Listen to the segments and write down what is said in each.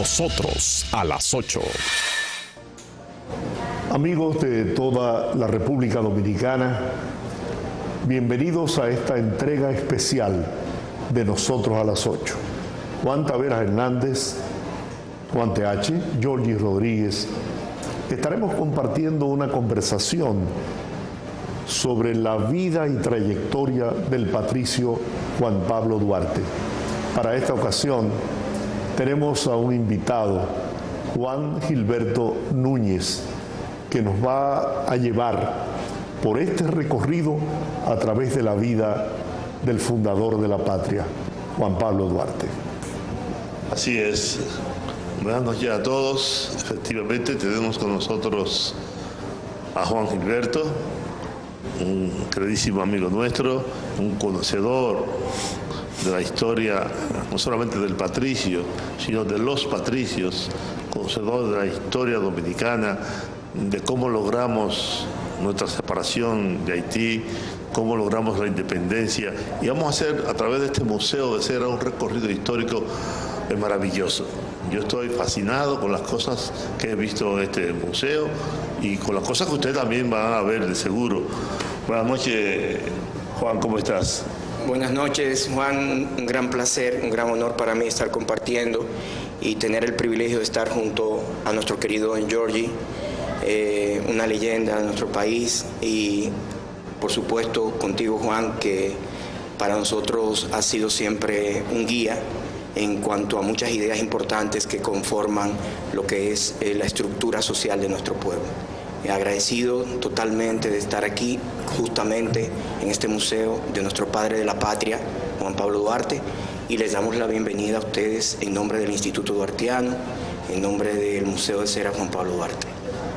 Nosotros a las 8. Amigos de toda la República Dominicana, bienvenidos a esta entrega especial de Nosotros a las 8. Juan Taveras Hernández, Juan TH, Georgie Rodríguez, estaremos compartiendo una conversación sobre la vida y trayectoria del patricio Juan Pablo Duarte. Para esta ocasión tenemos a un invitado, Juan Gilberto Núñez, que nos va a llevar por este recorrido a través de la vida del fundador de la patria, Juan Pablo Duarte. Así es. Buenas noches a todos. Efectivamente tenemos con nosotros a Juan Gilberto, un queridísimo amigo nuestro, un conocedor de la historia, no solamente del patricio, sino de los patricios, conocedor de la historia dominicana, de cómo logramos nuestra separación de Haití, cómo logramos la independencia. Y vamos a hacer, a través de este Museo de Cera, un recorrido histórico maravilloso. Yo estoy fascinado con las cosas que he visto en este museo y con las cosas que ustedes también van a ver de seguro. Buenas noches, Juan, ¿cómo estás? Buenas noches, Juan. Un gran placer, un gran honor para mí estar compartiendo y tener el privilegio de estar junto a nuestro querido Georgie, una leyenda de nuestro país, y por supuesto contigo, Juan, que para nosotros has sido siempre un guía en cuanto a muchas ideas importantes que conforman lo que es la estructura social de nuestro pueblo. Agradecido totalmente de estar aquí, justamente en este museo de nuestro padre de la patria, Juan Pablo Duarte, y les damos la bienvenida a ustedes en nombre del Instituto Duartiano, en nombre del Museo de Cera Juan Pablo Duarte.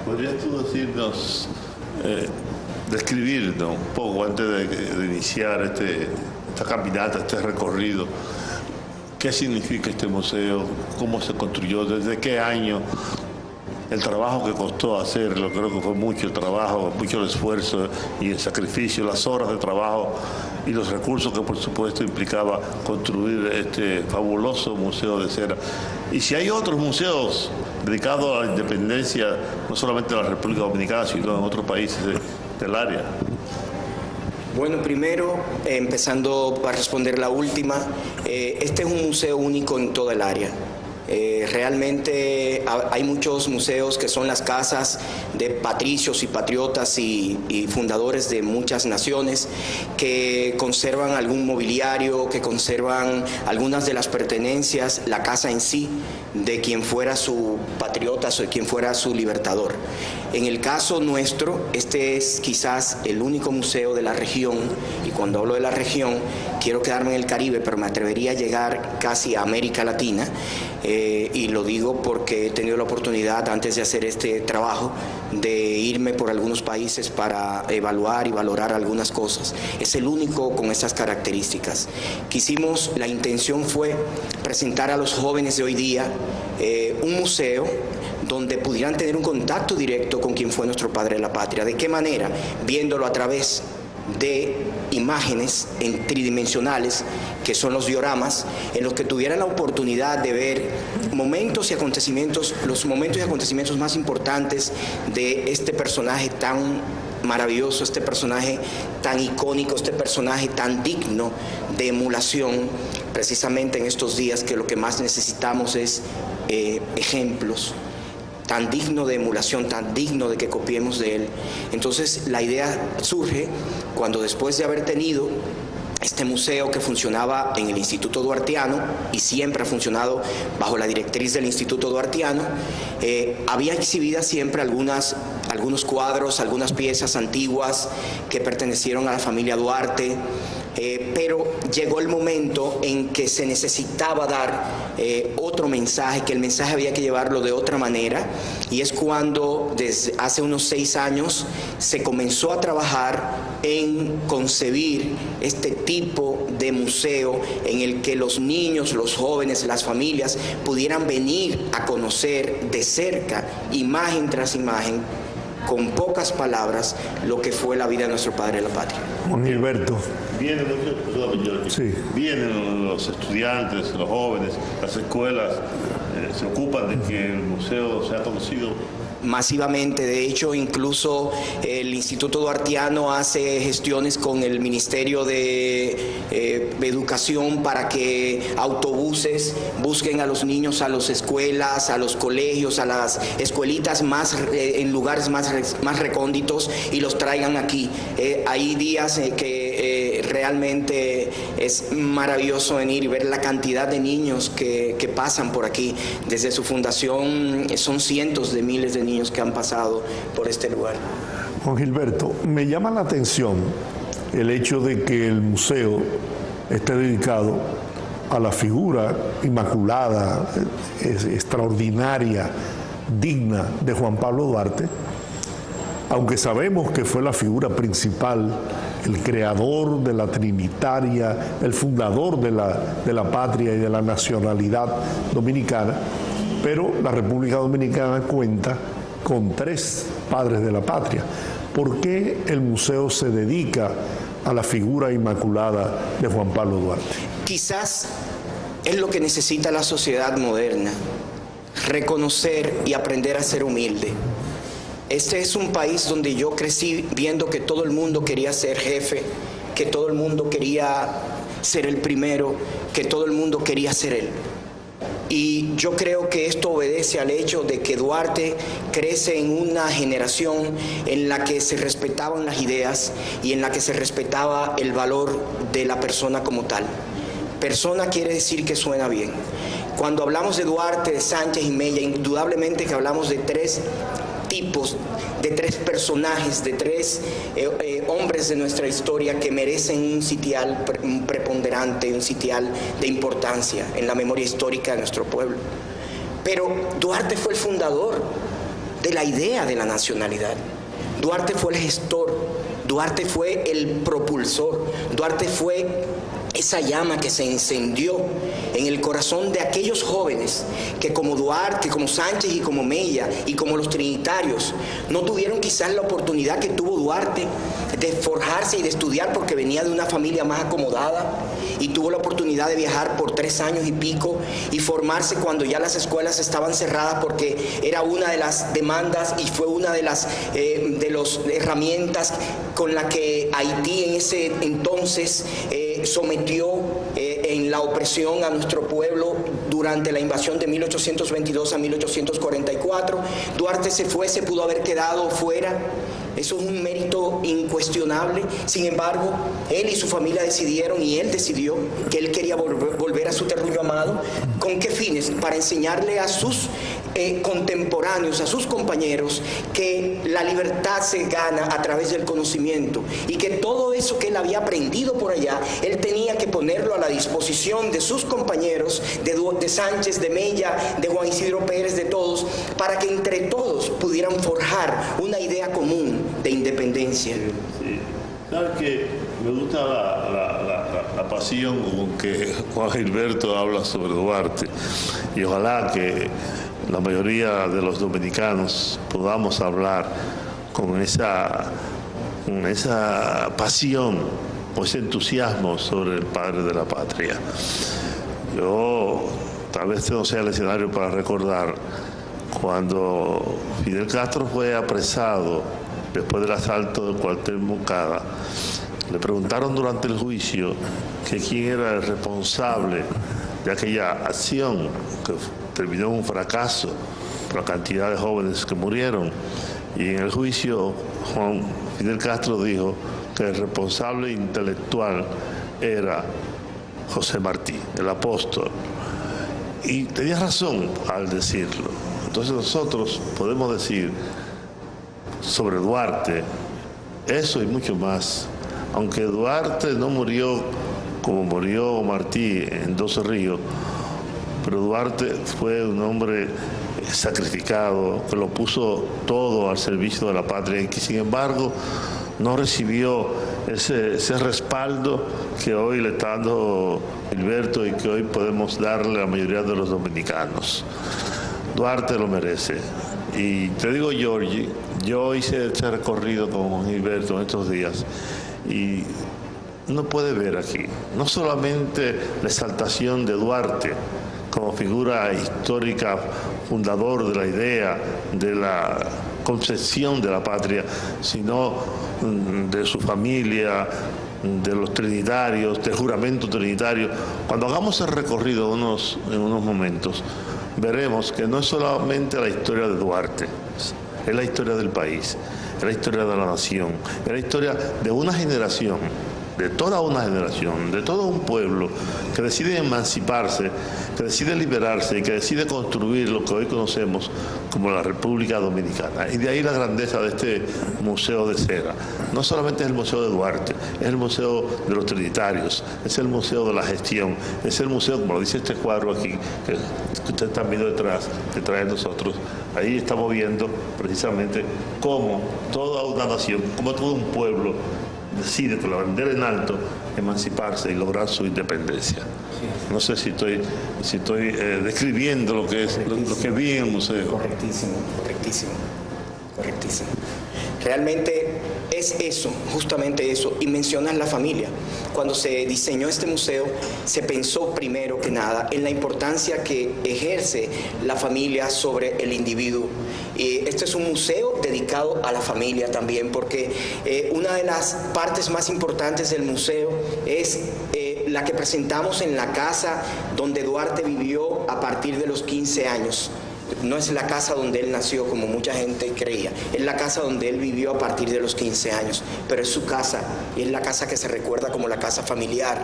¿Podrías tú decirnos, describirnos un poco antes de iniciar esta caminata, este recorrido? ¿Qué significa este museo? ¿Cómo se construyó? ¿Desde qué año? El trabajo que costó hacerlo, creo que fue mucho trabajo, mucho esfuerzo y el sacrificio, las horas de trabajo y los recursos que por supuesto implicaba construir este fabuloso Museo de Cera. Y si hay otros museos dedicados a la independencia, no solamente de la República Dominicana, sino en otros países del área. Bueno, primero, empezando para responder la última, este es un museo único en toda el área. Realmente hay muchos museos que son las casas de patricios y patriotas y fundadores de muchas naciones que conservan algún mobiliario, que conservan algunas de las pertenencias, la casa en sí, de quien fuera su patriota o de quien fuera su libertador. En el caso nuestro, este es quizás el único museo de la región, y cuando hablo de la región, quiero quedarme en el Caribe, pero me atrevería a llegar casi a América Latina, y lo digo porque he tenido la oportunidad, antes de hacer este trabajo, de irme por algunos países para evaluar y valorar algunas cosas. Es el único con estas características. La intención fue presentar a los jóvenes de hoy día un museo donde pudieran tener un contacto directo con quien fue nuestro padre de la patria. ¿De qué manera? Viéndolo a través de imágenes tridimensionales, que son los dioramas, en los que tuvieran la oportunidad de ver momentos y acontecimientos, los momentos y acontecimientos más importantes de este personaje tan maravilloso, este personaje tan icónico, este personaje tan digno de emulación, precisamente en estos días que lo que más necesitamos es ejemplos, tan digno de emulación, tan digno de que copiemos de él. Entonces la idea surge cuando, después de haber tenido este museo que funcionaba en el Instituto Duartiano y siempre ha funcionado bajo la directriz del Instituto Duartiano, había exhibidas siempre algunos cuadros, algunas piezas antiguas que pertenecieron a la familia Duarte, pero llegó el momento en que se necesitaba dar otro mensaje, que el mensaje había que llevarlo de otra manera, y es cuando desde hace unos 6 años se comenzó a trabajar en concebir este tipo de museo en el que los niños, los jóvenes, las familias pudieran venir a conocer de cerca, imagen tras imagen, con pocas palabras, lo que fue la vida de nuestro padre de la patria. Juan Gilberto. Vienen los estudiantes, los jóvenes, las escuelas, se ocupan de que el museo sea conocido? Masivamente. De hecho, incluso el Instituto Duartiano hace gestiones con el Ministerio de Educación para que autobuses busquen a los niños a las escuelas, a los colegios, a las escuelitas en lugares más recónditos y los traigan aquí. Hay días que realmente es maravilloso venir y ver la cantidad de niños que pasan por aquí. Desde su fundación son cientos de miles de niños que han pasado por este lugar. Juan Gilberto, me llama la atención el hecho de que el museo esté dedicado a la figura inmaculada, extraordinaria, digna de Juan Pablo Duarte, aunque sabemos que fue la figura principal, el creador de la Trinitaria, el fundador de la patria y de la nacionalidad dominicana, pero la República Dominicana cuenta con 3 padres de la patria. ¿Por qué el museo se dedica a la figura inmaculada de Juan Pablo Duarte? Quizás es lo que necesita la sociedad moderna, reconocer y aprender a ser humilde. Este es un país donde yo crecí viendo que todo el mundo quería ser jefe, que todo el mundo quería ser el primero, que todo el mundo quería ser él. Y yo creo que esto obedece al hecho de que Duarte crece en una generación en la que se respetaban las ideas y en la que se respetaba el valor de la persona como tal. Persona quiere decir que suena bien. Cuando hablamos de Duarte, de Sánchez y Mella, indudablemente que hablamos de 3 tipos, de 3 personajes, de 3 hombres de nuestra historia que merecen un sitial preponderante, un sitial de importancia en la memoria histórica de nuestro pueblo. Pero Duarte fue el fundador de la idea de la nacionalidad. Duarte fue el gestor, Duarte fue el propulsor, Duarte fue esa llama que se encendió en el corazón de aquellos jóvenes que como Duarte, como Sánchez y como Mella y como los trinitarios no tuvieron quizás la oportunidad que tuvo Duarte de forjarse y de estudiar porque venía de una familia más acomodada y tuvo la oportunidad de viajar por 3 años y pico y formarse cuando ya las escuelas estaban cerradas porque era una de las demandas y fue una de las herramientas con la que Haití en ese entonces sometió en la opresión a nuestro pueblo durante la invasión de 1822 a 1844. Duarte se pudo haber quedado fuera. Eso es un mérito incuestionable. Sin embargo, él y su familia decidieron, y él decidió, que él quería volver a su terruño amado. ¿Con qué fines? Para enseñarle a sus contemporáneos, a sus compañeros, que la libertad se gana a través del conocimiento y que todo eso que él había aprendido por allá, él tenía que ponerlo a la disposición de sus compañeros, de Sánchez, de Mella, de Juan Isidro Pérez, de todos, para que entre todos pudieran forjar una idea común de independencia. Sí. ¿Sabes qué? Me gusta la pasión con que Juan Gilberto habla sobre Duarte y ojalá que la mayoría de los dominicanos podamos hablar con esa pasión o ese entusiasmo sobre el padre de la patria. Yo tal vez no sea el escenario para recordar cuando Fidel Castro fue apresado después del asalto del cuartel Moncada. Le preguntaron durante el juicio que quién era el responsable de aquella acción que terminó en un fracaso por la cantidad de jóvenes que murieron. Y en el juicio Juan Fidel Castro dijo que el responsable intelectual era José Martí, el apóstol. Y tenía razón al decirlo. Entonces nosotros podemos decir sobre Duarte eso y mucho más. Aunque Duarte no murió como murió Martí en 12 Ríos, pero Duarte fue un hombre sacrificado, que lo puso todo al servicio de la patria y que sin embargo no recibió ese respaldo que hoy le está dando Gilberto y que hoy podemos darle a la mayoría de los dominicanos. Duarte lo merece. Y te digo, Giorgi, yo hice este recorrido con Gilberto en estos días y uno puede ver aquí no solamente la exaltación de Duarte como figura histórica, fundador de la idea de la concepción de la patria, sino de su familia, de los trinitarios, del juramento trinitario. Cuando hagamos el recorrido en unos momentos, veremos que no es solamente la historia de Duarte, es la historia del país, es la historia de la nación, es la historia de una generación, de toda una generación, de todo un pueblo que decide emanciparse, que decide liberarse y que decide construir lo que hoy conocemos como la República Dominicana. Y de ahí la grandeza de este Museo de Cera. No solamente es el Museo de Duarte, es el Museo de los Trinitarios, es el Museo de la Gestión, es el museo, como lo dice este cuadro aquí, que ustedes están viendo detrás de nosotros. Ahí estamos viendo precisamente cómo toda una nación, cómo todo un pueblo decide con la bandera en alto emanciparse y lograr su independencia. No sé si estoy describiendo lo que vi en el museo. Correctísimo. Realmente es eso, justamente eso, y mencionas la familia. Cuando se diseñó este museo, se pensó primero que nada en la importancia que ejerce la familia sobre el individuo. Este es un museo dedicado a la familia también, porque una de las partes más importantes del museo es la que presentamos en la casa donde Duarte vivió a partir de los 15 años. No es la casa donde él nació, como mucha gente creía. Es la casa donde él vivió a partir de los 15 años. Pero es su casa, y es la casa que se recuerda como la casa familiar.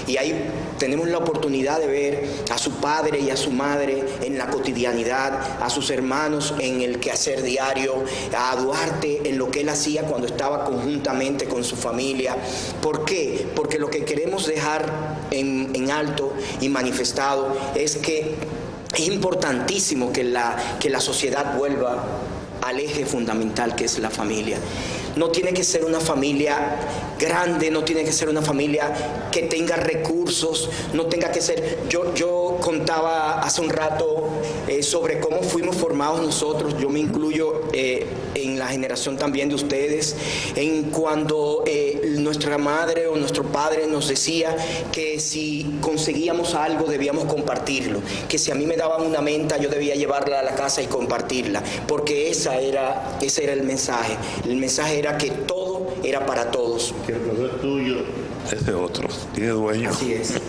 Y ahí tenemos la oportunidad de ver a su padre y a su madre en la cotidianidad, a sus hermanos en el quehacer diario, a Duarte en lo que él hacía cuando estaba conjuntamente con su familia. ¿Por qué? Porque lo que queremos dejar en alto y manifestado es que es importantísimo que la sociedad vuelva al eje fundamental, que es la familia. No tiene que ser una familia grande, no tiene que ser una familia que tenga recursos, no tenga que ser... Yo contaba hace un rato sobre cómo fuimos formados nosotros, yo me incluyo en la generación también de ustedes, en cuando nuestra madre o nuestro padre nos decía que si conseguíamos algo debíamos compartirlo, que si a mí me daban una menta yo debía llevarla a la casa y compartirla, porque ese era el mensaje. El mensaje era que todo era para todos. Que el que no es tuyo es de otro, tiene dueño.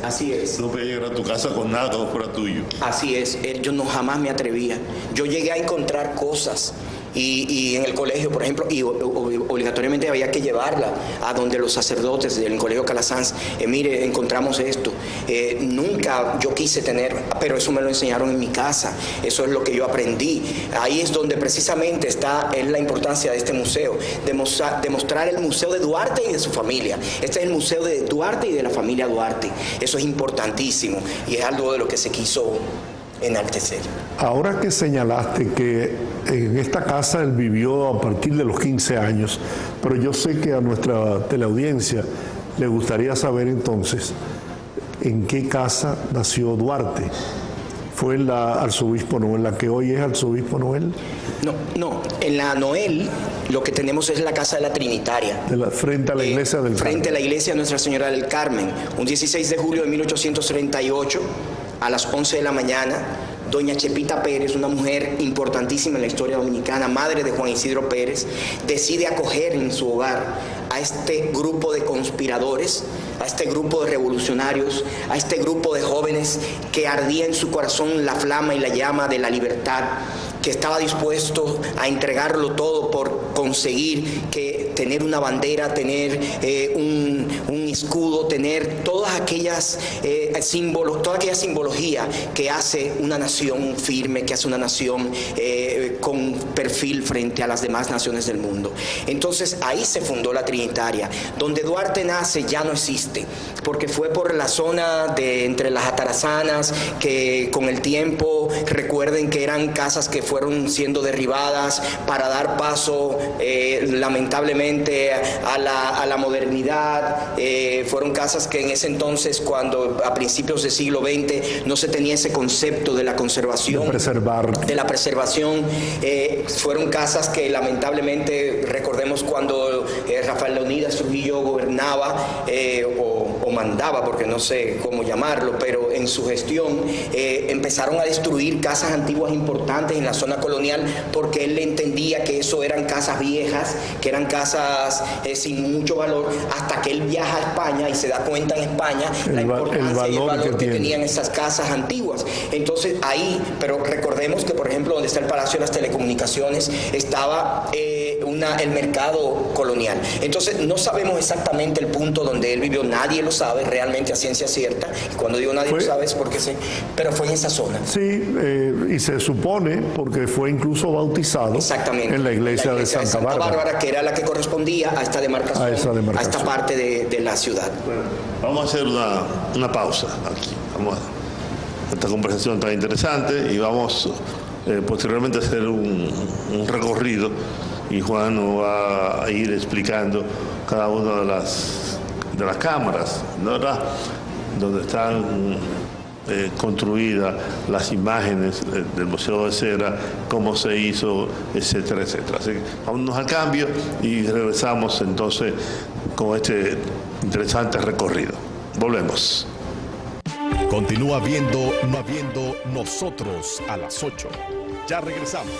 Así es. No podías llegar a tu casa con nada que no fuera tuyo. Así es, yo jamás me atrevía. Yo llegué a encontrar cosas y en el colegio, por ejemplo, y obligatoriamente había que llevarla a donde los sacerdotes del colegio Calasanz, mire, encontramos esto. Nunca yo quise tener, pero eso me lo enseñaron en mi casa, eso es lo que yo aprendí. Ahí es donde precisamente es la importancia de este museo, demostrar el museo de Duarte y de su familia. Este es el museo de Duarte y de la familia Duarte. Eso es importantísimo y es algo de lo que se quiso enaltecer. Ahora que señalaste que en esta casa él vivió a partir de los 15 años, pero yo sé que a nuestra teleaudiencia le gustaría saber entonces en qué casa nació Duarte. ¿Fue en la Arzobispo Noel, la que hoy es Arzobispo Noel? No, en la Noel lo que tenemos es la casa de la Trinitaria. Frente a la iglesia del Carmen. Frente a la iglesia de Nuestra Señora del Carmen. Un 16 de julio de 1838, a las 11 de la mañana, doña Chepita Pérez, una mujer importantísima en la historia dominicana, madre de Juan Isidro Pérez, decide acoger en su hogar a este grupo de conspiradores, a este grupo de revolucionarios, a este grupo de jóvenes que ardía en su corazón la flama y la llama de la libertad, que estaba dispuesto a entregarlo todo por conseguir tener una bandera, tener un escudo, tener todas aquellas símbolos, toda aquella simbología que hace una nación firme, que hace una nación con perfil frente a las demás naciones del mundo. Entonces ahí se fundó la Trinitaria. Donde Duarte nace ya no existe, porque fue por la zona de entre las Atarazanas, que con el tiempo, recuerden que eran casas que fueron siendo derribadas para dar paso lamentablemente a la modernidad. Fueron casas que en ese entonces, cuando a principios del siglo XX no se tenía ese concepto de la conservación, de la preservación, fueron casas que lamentablemente, recordemos cuando Rafael Leónidas Trujillo gobernaba, o o mandaba, porque no sé cómo llamarlo, pero en su gestión empezaron a destruir casas antiguas importantes en la zona colonial, porque él entendía que eso eran casas viejas, que eran casas sin mucho valor, hasta que él viaja a España y se da cuenta en España la importancia y el valor que tenían esas casas antiguas. Entonces ahí, pero recordemos que por ejemplo donde está el Palacio de las Telecomunicaciones estaba el mercado colonial. Entonces no sabemos exactamente el punto donde él vivió, nadie lo sabe realmente a ciencia cierta, y cuando digo nadie lo sabe es porque pero fue en esa zona. Sí, y se supone, porque fue incluso bautizado en la iglesia de Santa Bárbara, que era la que correspondía a esta demarcación, a esta parte de la ciudad. Bueno, vamos a hacer una pausa aquí. Vamos a esta conversación tan interesante y vamos posteriormente a hacer un recorrido, y Juan nos va a ir explicando cada una de las cámaras, ¿verdad?, donde están construidas las imágenes del Museo de Cera, cómo se hizo, etcétera, etcétera. Así que vámonos al cambio y regresamos entonces con este interesante recorrido. Volvemos. Continúa viendo Nosotros a las 8. Ya regresamos.